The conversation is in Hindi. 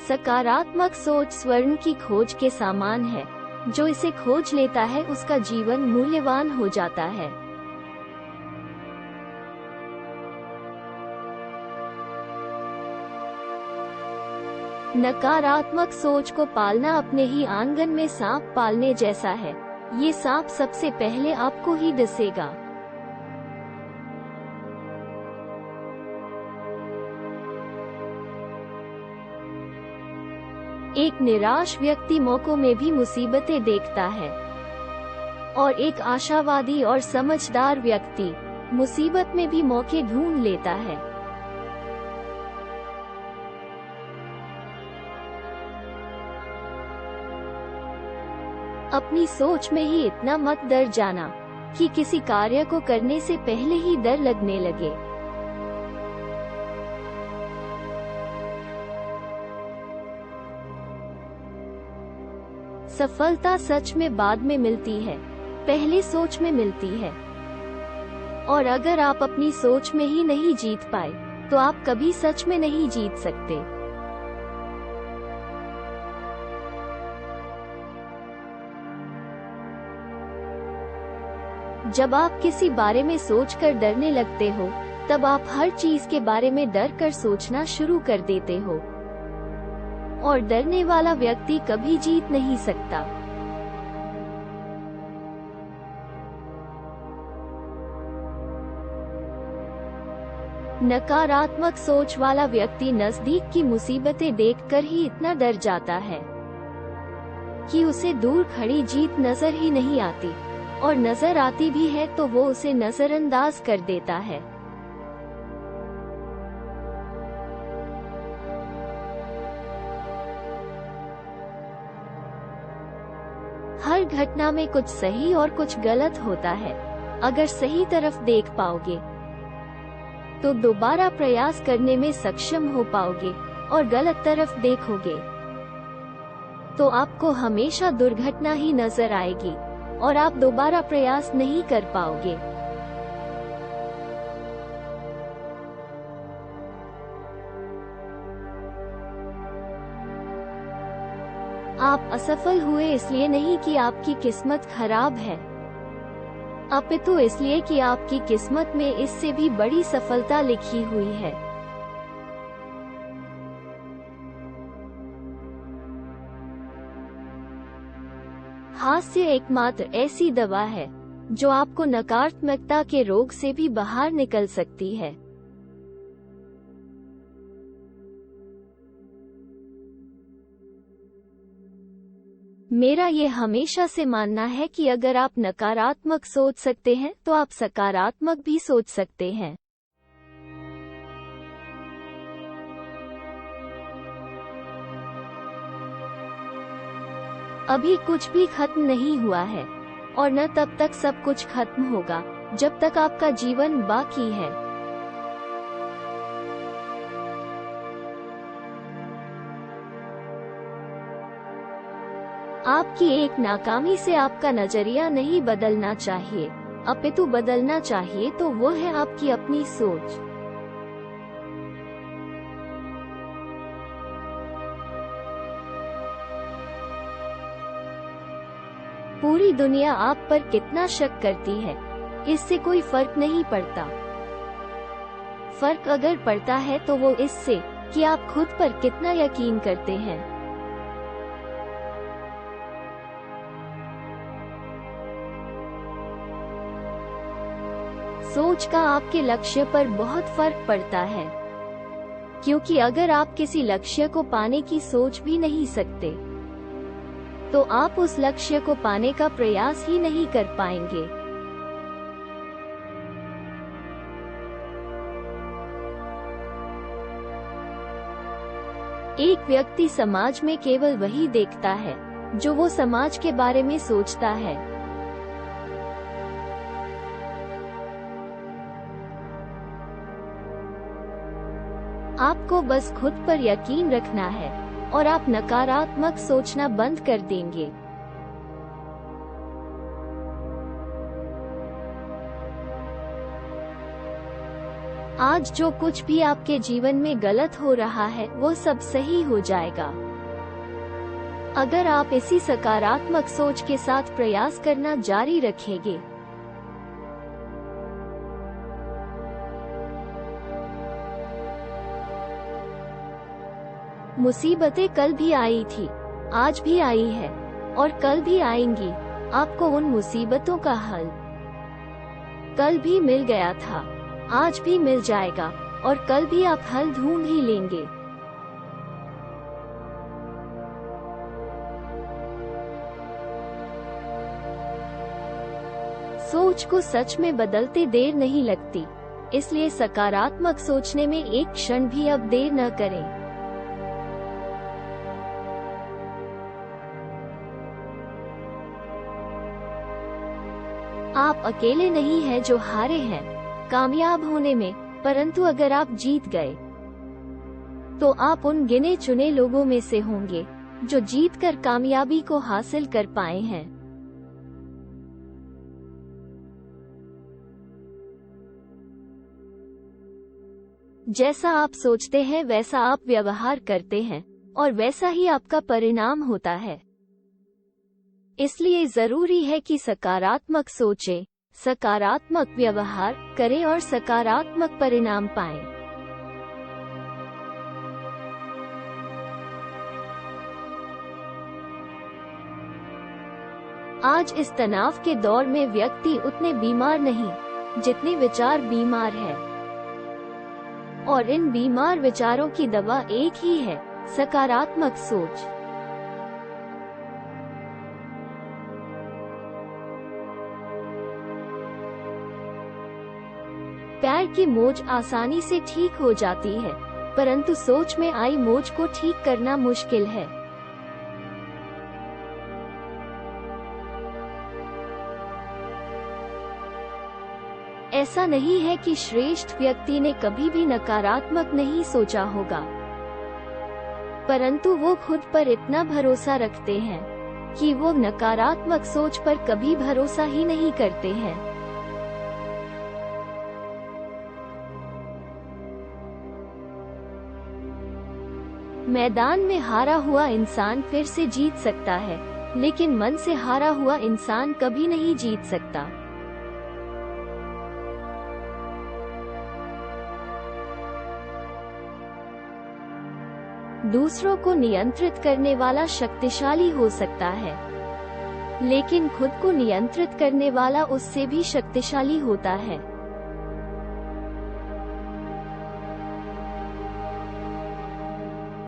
सकारात्मक सोच स्वर्ण की खोज के समान है। जो इसे खोज लेता है उसका जीवन मूल्यवान हो जाता है। नकारात्मक सोच को पालना अपने ही आंगन में सांप पालने जैसा है। ये सांप सबसे पहले आपको ही डसेगा। एक निराश व्यक्ति मौकों में भी मुसीबतें देखता है और एक आशावादी और समझदार व्यक्ति मुसीबत में भी मौके ढूंढ लेता है। अपनी सोच में ही इतना मत डर जाना कि किसी कार्य को करने से पहले ही डर लगने लगे। सफलता सच में बाद में मिलती है, पहले सोच में मिलती है। और अगर आप अपनी सोच में ही नहीं जीत पाए तो आप कभी सच में नहीं जीत सकते। जब आप किसी बारे में सोचकर डरने लगते हो तब आप हर चीज के बारे में डर कर सोचना शुरू कर देते हो और डरने वाला व्यक्ति कभी जीत नहीं सकता। नकारात्मक सोच वाला व्यक्ति नजदीक की मुसीबतें देखकर ही इतना डर जाता है कि उसे दूर खड़ी जीत नजर ही नहीं आती, और नजर आती भी है तो वो उसे नजरअंदाज कर देता है। हर घटना में कुछ सही और कुछ गलत होता है। अगर सही तरफ देख पाओगे तो दोबारा प्रयास करने में सक्षम हो पाओगे, और गलत तरफ देखोगे तो आपको हमेशा दुर्घटना ही नजर आएगी और आप दोबारा प्रयास नहीं कर पाओगे। आप असफल हुए इसलिए नहीं कि आपकी किस्मत खराब है, अपितु इसलिए कि आपकी किस्मत में इससे भी बड़ी सफलता लिखी हुई है। हास्य एकमात्र ऐसी दवा है जो आपको नकारात्मकता के रोग से भी बाहर निकल सकती है। मेरा ये हमेशा से मानना है कि अगर आप नकारात्मक सोच सकते हैं तो आप सकारात्मक भी सोच सकते हैं। अभी कुछ भी खत्म नहीं हुआ है और न तब तक सब कुछ खत्म होगा जब तक आपका जीवन बाकी है। आपकी एक नाकामी से आपका नजरिया नहीं बदलना चाहिए, अपितु बदलना चाहिए तो वो है आपकी अपनी सोच। पूरी दुनिया आप पर कितना शक करती है इससे कोई फर्क नहीं पड़ता। फर्क अगर पड़ता है तो वो इससे कि आप खुद पर कितना यकीन करते हैं। सोच का आपके लक्ष्य पर बहुत फर्क पड़ता है, क्योंकि अगर आप किसी लक्ष्य को पाने की सोच भी नहीं सकते तो आप उस लक्ष्य को पाने का प्रयास ही नहीं कर पाएंगे। एक व्यक्ति समाज में केवल वही देखता है जो वो समाज के बारे में सोचता है। आपको बस खुद पर यकीन रखना है और आप नकारात्मक सोचना बंद कर देंगे। आज जो कुछ भी आपके जीवन में गलत हो रहा है वो सब सही हो जाएगा। अगर आप इसी सकारात्मक सोच के साथ प्रयास करना जारी रखेंगे। मुसीबतें कल भी आई थी, आज भी आई है और कल भी आएंगी। आपको उन मुसीबतों का हल कल भी मिल गया था, आज भी मिल जाएगा और कल भी आप हल ढूंढ ही लेंगे। सोच को सच में बदलते देर नहीं लगती, इसलिए सकारात्मक सोचने में एक क्षण भी अब देर न करें। आप अकेले नहीं हैं जो हारे हैं कामयाब होने में, परंतु अगर आप जीत गए तो आप उन गिने चुने लोगों में से होंगे जो जीतकर कामयाबी को हासिल कर पाए हैं। जैसा आप सोचते हैं वैसा आप व्यवहार करते हैं और वैसा ही आपका परिणाम होता है। इसलिए जरूरी है कि सकारात्मक सोचें, सकारात्मक व्यवहार करें और सकारात्मक परिणाम पाएं। आज इस तनाव के दौर में व्यक्ति उतने बीमार नहीं जितने विचार बीमार है, और इन बीमार विचारों की दवा एक ही है, सकारात्मक सोच। पैर की मोच आसानी से ठीक हो जाती है, परंतु सोच में आई मोच को ठीक करना मुश्किल है। ऐसा नहीं है कि श्रेष्ठ व्यक्ति ने कभी भी नकारात्मक नहीं सोचा होगा, परंतु वो खुद पर इतना भरोसा रखते हैं कि वो नकारात्मक सोच पर कभी भरोसा ही नहीं करते हैं। मैदान में हारा हुआ इंसान फिर से जीत सकता है, लेकिन मन से हारा हुआ इंसान कभी नहीं जीत सकता। दूसरों को नियंत्रित करने वाला शक्तिशाली हो सकता है, लेकिन खुद को नियंत्रित करने वाला उससे भी शक्तिशाली होता है।